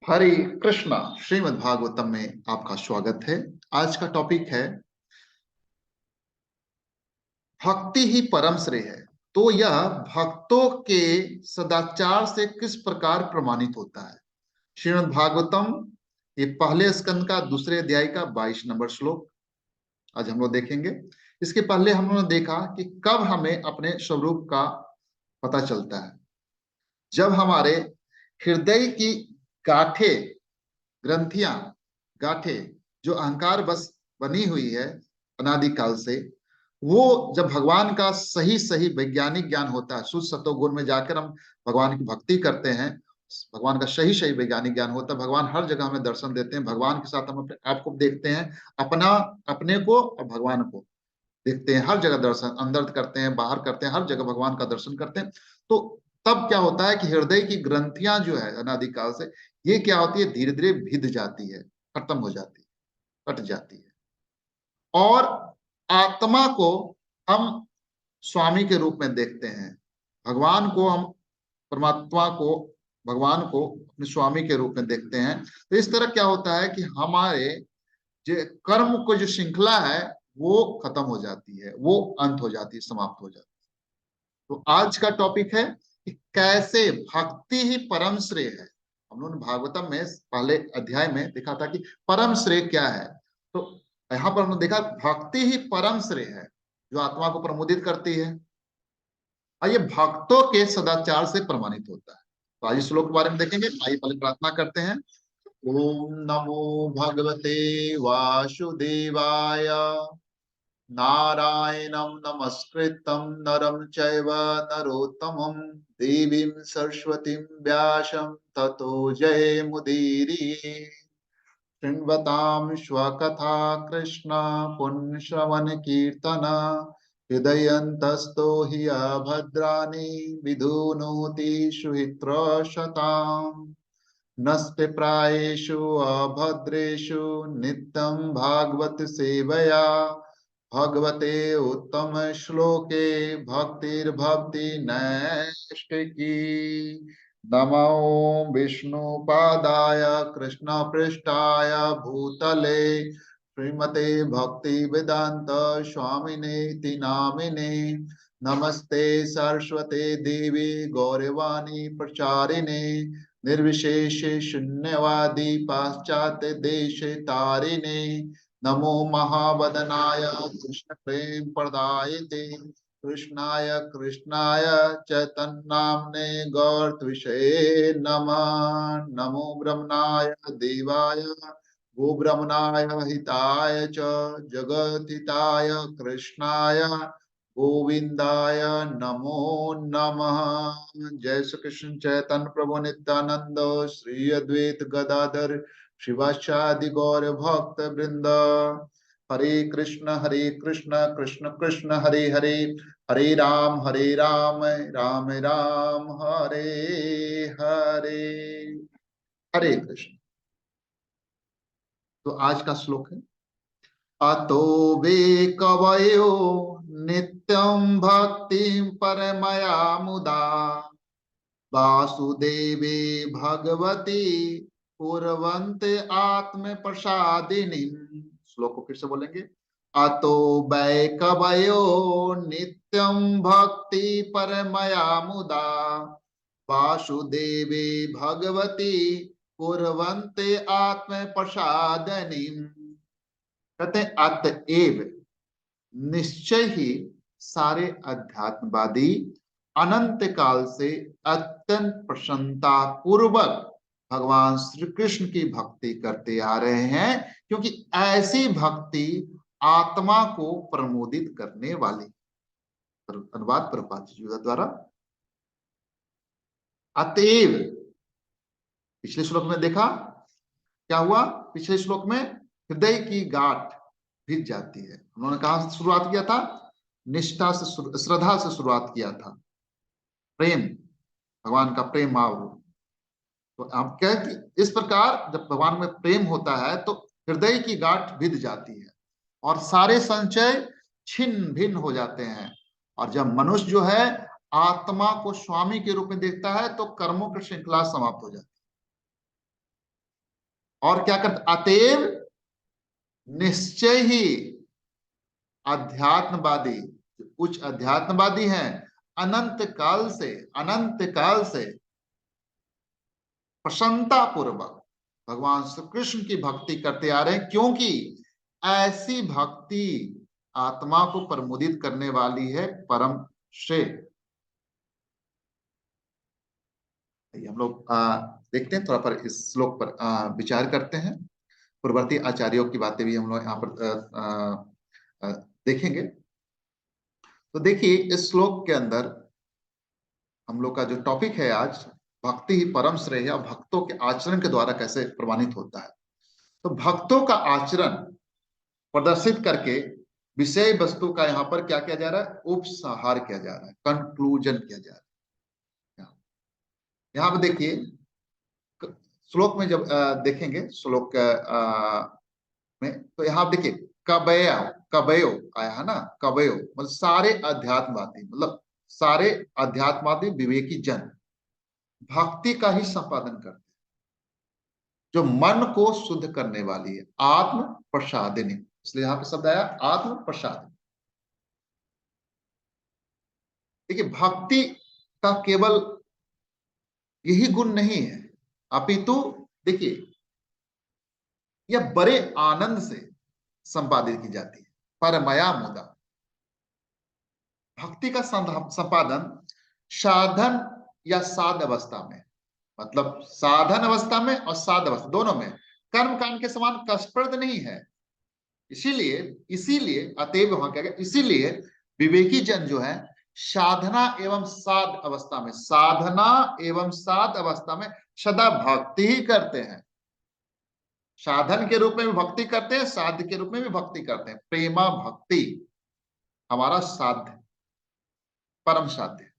हरे कृष्णा। श्रीमद् भागवतम में आपका स्वागत है। आज का टॉपिक है भक्ति ही परम श्रेय है। तो यह भक्तों के सदाचार से किस प्रकार प्रमाणित होता है। श्रीमद् भागवतम ये पहले स्कंद का दूसरे अध्याय का 22 नंबर श्लोक आज हम लोग देखेंगे। इसके पहले हम लोगों ने देखा कि कब हमें अपने स्वरूप का पता चलता है। जब हमारे हृदय की गांठें, ग्रंथियां, गांठें जो अहंकार बस बनी हुई है अनादिकाल से, वो जब भगवान का सही सही वैज्ञानिक ज्ञान होता है, शुद्ध सतोगुण में जाकर हम भगवान की भक्ति करते हैं, भगवान का सही सही वैज्ञानिक ज्ञान होता है। भगवान हर जगह हमें दर्शन देते हैं। भगवान के साथ हम अपने आप को देखते हैं, अपना अपने को और भगवान को देखते हैं। हर जगह दर्शन, अंदर करते हैं, बाहर करते हैं, हर जगह भगवान का दर्शन करते हैं। तो तब क्या होता है कि हृदय की ग्रंथियां जो है अनादिकाल से, ये क्या होती है, धीरे धीरे भिद जाती है, खत्म हो जाती है, कट जाती है। और आत्मा को हम स्वामी के रूप में देखते हैं। भगवान को हम, परमात्मा को, भगवान को अपने स्वामी के रूप में देखते हैं। तो इस तरह क्या होता है कि हमारे जो कर्म को जो श्रृंखला है वो खत्म हो जाती है, वो अंत हो जाती है, समाप्त हो जाती है। तो आज का टॉपिक है कि कैसे भक्ति ही परम श्रेय है। हम लोगों ने भागवतम में पहले अध्याय में देखा था कि परम श्रेय क्या है। तो यहाँ पर हमने देखा भक्ति ही परम श्रेय है जो आत्मा को प्रमोदित करती है और ये भक्तों के सदाचार से प्रमाणित होता है। तो आज इस श्लोक के बारे में देखेंगे। आइए पहले प्रार्थना करते हैं। ओम नमो भगवते वासुदेवाय। नारायणं नमस्कृतं नरं चैव नरोत्तमं देवीं सरस्वतीं व्यासं ततो जयमुदीरये। शृण्वतां स्वकथा कृष्ण पुण्यश्रवणकीर्तन हृदयन्तस्तो हि अभद्राणि विधुनोति सुहित्रशताम्। नस्ते प्रायेषु अभद्रेषु नित्यं भागवत सेवया भगवते उत्तम श्लोके भक्तिर्भवति नैष्ठिकी। नमो विष्णुपादाय कृष्णपृष्ठाय भूतले श्रीमते भक्ति वेदांत स्वामिनेति नामिने। नमस्ते सरस्वते देवी गौरवाणी प्रचारिणे निर्विशेष शून्यवादी पाश्चात्य देश तारिणे। नमो महावदनाय कृष्ण प्रेम प्रदायते कृष्णाय कृष्णाय चैतन्नाम्ने गौरत्विषे नमः। नमो ब्रह्मणाय देवाय गोब्रह्मणाय हिताय च जगद्हिताय कृष्णाय गोविंदाय नमो नमः। जय श्री कृष्ण चैतन्य प्रभु नित्यानंद श्री अद्वैत गदाधर शिवाचार्य गौर भक्त वृंद। हरे कृष्ण कृष्ण कृष्ण हरे हरे, हरे राम राम राम हरे हरे। हरे कृष्ण। तो आज का श्लोक है अतो वे कवयो नित्यं भक्तिं परमया मुदा वासुदेवे भगवती कुर्वन्ते आत्म प्रसादिनी। श्लोक को फिर से बोलेंगे। अतो वै कवयो नित्यं भक्ति परमया मुदा वासुदेवे भगवती कुर्वन्ते आत्म प्रसादिनी। कहते हैं अतएव निश्चय ही सारे अध्यात्मवादी अनंत काल से अत्यंत प्रसन्नता पूर्वक भगवान श्री कृष्ण की भक्ति करते आ रहे हैं, क्योंकि ऐसी भक्ति आत्मा को प्रमोदित करने वाली। अनुवाद प्रभुपाद जी द्वारा। अतएव पिछले श्लोक में देखा क्या हुआ। पिछले श्लोक में हृदय की गांठ भिज जाती है। उन्होंने कहा से शुरुआत किया था, निष्ठा से, श्रद्धा से शुरुआत किया था। प्रेम, भगवान का प्रेम भाव। तो आप कह कि इस प्रकार जब भगवान में प्रेम होता है तो हृदय की गांठ भिद जाती है और सारे संचय छिन्न भिन्न हो जाते हैं। और जब मनुष्य जो है आत्मा को स्वामी के रूप में देखता है तो कर्मों की श्रृंखला समाप्त हो जाती है। और क्या करते, अतएव निश्चय ही अध्यात्मवादी, उच्च अध्यात्मवादी हैं, अनंत काल से प्रसन्नता पूर्वक भगवान श्री कृष्ण की भक्ति करते आ रहे हैं, क्योंकि ऐसी भक्ति आत्मा को प्रमुदित करने वाली है परम श्रेय। हम लोग देखते हैं, थोड़ा पर इस श्लोक पर विचार करते हैं। पूर्ववर्ती आचार्यों की बातें भी हम लोग यहाँ पर देखेंगे। तो देखिए, इस श्लोक के अंदर हम लोग का जो टॉपिक है आज, भक्ति ही परम श्रेय है, भक्तों के आचरण के द्वारा कैसे प्रमाणित होता है। तो भक्तों का आचरण प्रदर्शित करके विषय वस्तु का यहाँ पर क्या किया जा रहा है, उपसंहार किया जा रहा है, कंक्लूजन किया जा रहा है। यहाँ पर देखिए, श्लोक में जब देखेंगे श्लोक में, तो यहाँ देखिए कबया, कबयो आया है ना, कबयो मतलब सारे अध्यात्मवादी, मतलब सारे अध्यात्मवादी विवेकी जन भक्ति का ही संपादन करते हैं, जो मन को शुद्ध करने वाली है, आत्म प्रसादिनी। इसलिए यहाँ पे शब्द आया आत्म प्रसादिनी। देखिए, भक्ति का केवल यही गुण नहीं है, अपितु देखिए यह बड़े आनंद से संपादित की जाती है। परमया मुदा, भक्ति का संपादन साधन या साध अवस्था में, मतलब साधन अवस्था में और साध अवस्था दोनों में कर्म कांड के समान कष्टप्रद नहीं है। इसीलिए इसीलिए अतएव वहां क्या गया, इसीलिए विवेकी जन जो है साधना एवं साध अवस्था में, साधना एवं साध अवस्था में सदा भक्ति ही करते हैं। साधन के रूप में भी भक्ति करते हैं, साध के रूप में भी भक्ति करते हैं। प्रेमा भक्ति हमारा साध्य, परम साध्य,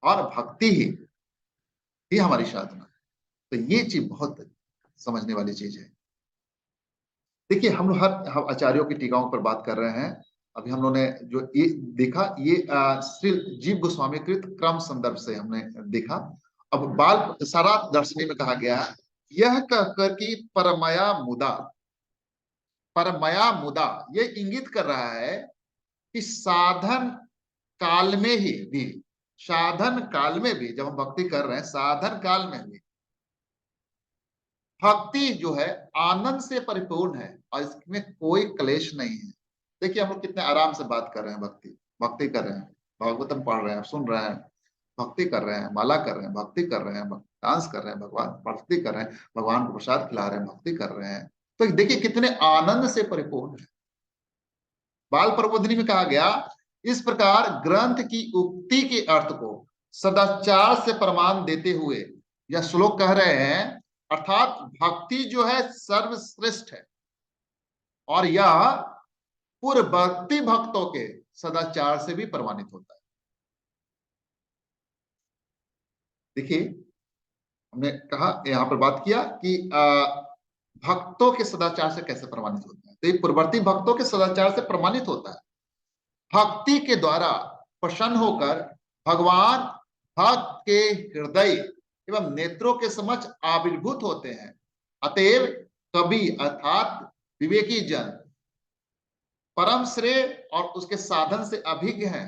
और भक्ति ही हमारी साधना। तो ये चीज बहुत समझने वाली चीज है। देखिए, हम आचार्यों की टीकाओं पर बात कर रहे हैं। अभी हम लोगों ने जो ये देखा, ये श्री जीव गोस्वामी कृत क्रम संदर्भ से हमने देखा। अब बाल सारा दर्शनी में कहा गया है, यह कहकर कि परमया मुदा, परमया मुदा ये इंगित कर रहा है कि साधन काल में ही भी, साधन काल में भी जब हम भक्ति कर रहे हैं, साधन काल में भी भक्ति जो है आनंद से परिपूर्ण है और इसमें कोई क्लेश नहीं है। देखिए, हम लोग कितने आराम से बात कर रहे हैं, भक्ति कर रहे हैं, भागवतम पढ़ रहे हैं, सुन रहे हैं, भक्ति कर रहे हैं, माला कर रहे हैं, भक्ति कर रहे हैं, डांस कर रहे हैं, भगवान भक्ति कर रहे हैं, भगवान को प्रसाद खिला रहे हैं, भक्ति कर रहे हैं। तो देखिए कितने आनंद से परिपूर्ण है। बाल प्रबोधिनी में कहा गया, इस प्रकार ग्रंथ की उक्ति के अर्थ को सदाचार से प्रमाण देते हुए यह श्लोक कह रहे हैं, अर्थात भक्ति जो है सर्वश्रेष्ठ है और यह पूर्ववर्ती भक्तों के सदाचार से भी प्रमाणित होता है। देखिए, हमने कहा यहां पर बात किया कि भक्तों के सदाचार से कैसे प्रमाणित होता है। तो ये पूर्ववर्ती भक्तों के सदाचार से प्रमाणित होता है। भक्ति के द्वारा प्रसन्न होकर भगवान भक्त के हृदय एवं नेत्रों के समक्ष आविर्भूत होते हैं। अतएव कवि अर्थात विवेकी जन परम श्रेय और उसके साधन से अभिज्ञ हैं।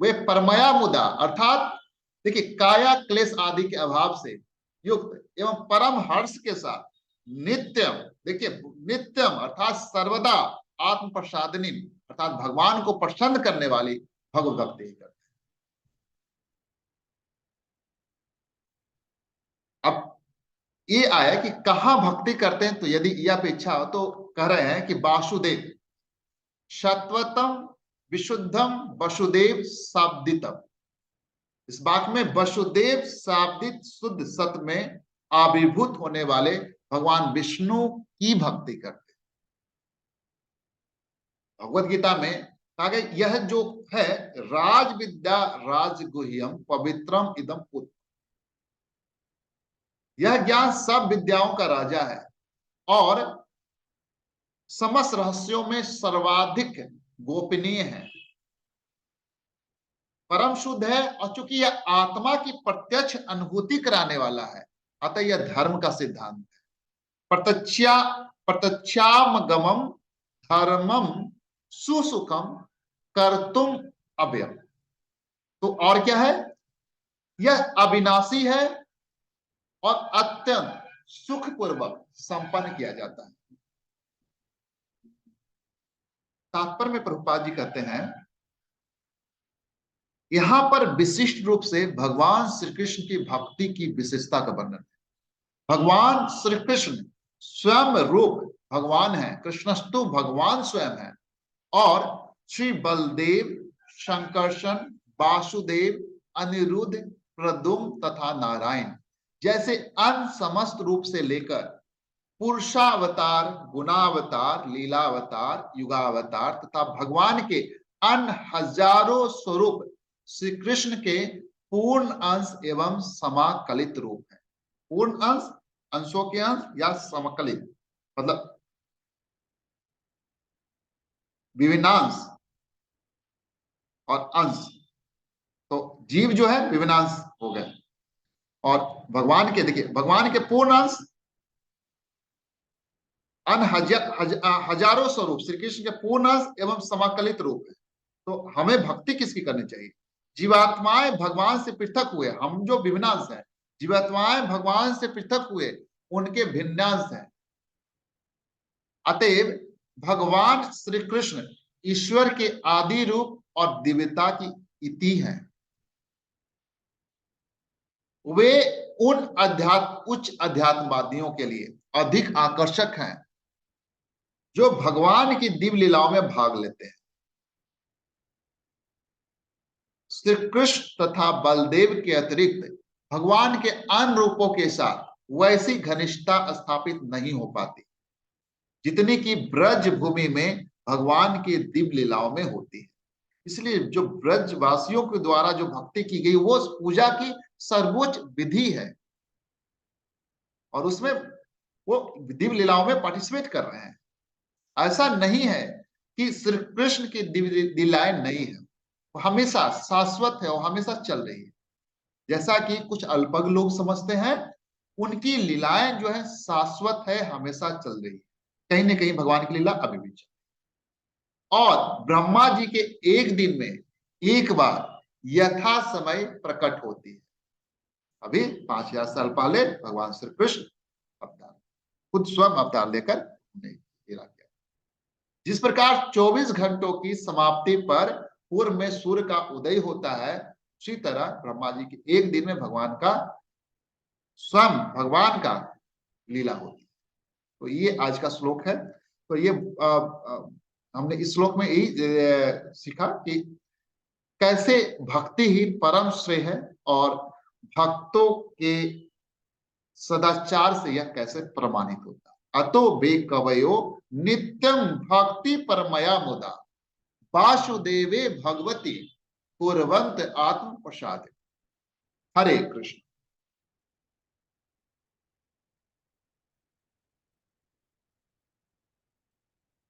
वे परमया मुदा अर्थात देखिए काया क्लेश आदि के अभाव से युक्त एवं परम हर्ष के साथ नित्यम, देखिए नित्यम अर्थात सर्वदा आत्म प्रसादिनी अर्थात भगवान को प्रसन्न करने वाली भगवत भक्ति करते हैं। अब ये आया कि कहां भक्ति करते हैं, तो यदि यह अपेक्षा हो तो कह रहे हैं कि वासुदेव सत्वतम विशुद्धम वसुदेव शाब्दितम, इस वाक्य में वसुदेव शाब्दित शुद्ध सत्य में आविर्भूत होने वाले भगवान विष्णु की भक्ति करते। भगवत गीता में कहा गया, यह जो है राज विद्या राजगुह्यम पवित्रम इदम पुत्र, यह ज्ञान सब विद्याओं का राजा है और समस्त रहस्यों में सर्वाधिक गोपनीय है, परम शुद्ध है और चूंकि यह आत्मा की प्रत्यक्ष अनुभूति कराने वाला है, अतः यह धर्म का सिद्धांत है। प्रत्यक्षामगमम धर्मम सुसुखम कर्तुम अव्ययम। तो और क्या है? यह अविनाशी है और अत्यंत सुखपूर्वक संपन्न किया जाता है। तात्पर्य में प्रभुपाद जी कहते हैं, यहां पर विशिष्ट रूप से भगवान श्री कृष्ण की भक्ति की विशेषता का वर्णन है। भगवान श्री कृष्ण स्वयं रूप भगवान है, कृष्णस्तु भगवान स्वयं है, और श्री बलदेव, शंकरशन, वासुदेव, अनिरुद्ध, प्रद्युम्न तथा नारायण जैसे अन्य समस्त रूप से लेकर पुरुषावतार, गुणावतार, लीलावतार, युगावतार तथा भगवान के अन्य हजारों स्वरूप श्री कृष्ण के पूर्ण अंश एवं समाकलित रूप है। पूर्ण अंश, अंशों के अंश या समाकलित मतलब विभिन्नांश और अंश। तो जीव जो है विभिन्नांश हो गए, और भगवान के देखिए, भगवान के पूर्ण अंश हजारों स्वरूप श्री कृष्ण के पूर्ण अंश एवं समाकलित रूप है। तो हमें भक्ति किसकी करनी चाहिए? जीवात्माएं भगवान से पृथक हुए, हम जो विभिन्नांश हैं, जीवात्माएं भगवान से पृथक हुए उनके भिन्नांश हैं। अतएव भगवान श्री कृष्ण ईश्वर के आदि रूप और दिव्यता की इति हैं। वे उन उच्च अध्यात्मवादियों के लिए अधिक आकर्षक हैं जो भगवान की दिव्य लीलाओं में भाग लेते हैं। श्री कृष्ण तथा बलदेव के अतिरिक्त भगवान के अन्य रूपों के साथ वैसी घनिष्ठता स्थापित नहीं हो पाती जितनी कि ब्रज भूमि में भगवान की दिव्य लीलाओं में होती है। इसलिए जो ब्रजवासियों के द्वारा जो भक्ति की गई वो पूजा की सर्वोच्च विधि है, और उसमें वो दिव्य लीलाओं में पार्टिसिपेट कर रहे हैं। ऐसा नहीं है कि श्री कृष्ण की दिव्य लीलाएं नहीं है, वो हमेशा शाश्वत है, वो हमेशा चल रही है। जैसा कि कुछ अल्पज्ञ लोग समझते हैं, उनकी लीलाएं जो है शाश्वत है, हमेशा चल रही है। कहीं ना कहीं भगवान की लीला अभी भी चल, और ब्रह्मा जी के एक दिन में एक बार यथा समय प्रकट होती है। अभी 5000 साल पहले भगवान श्री कृष्ण अवतार, खुद स्वयं अवतार लेकर उन्हें लीला किया। जिस प्रकार 24 घंटों की समाप्ति पर पूर्व में सूर्य का उदय होता है, उसी तरह ब्रह्मा जी के एक दिन में भगवान का स्वयं भगवान का लीला होती है। तो ये आज का श्लोक है। तो ये हमने इस श्लोक में यही सीखा कि कैसे भक्ति ही परम श्रेय है, और भक्तों के सदाचार से यह कैसे प्रमाणित होता है। अतो बे कवयो नित्यम भक्ति परमया मुदा वासुदेवे भगवती कुर्वन्त आत्म प्रसाद। हरे कृष्ण।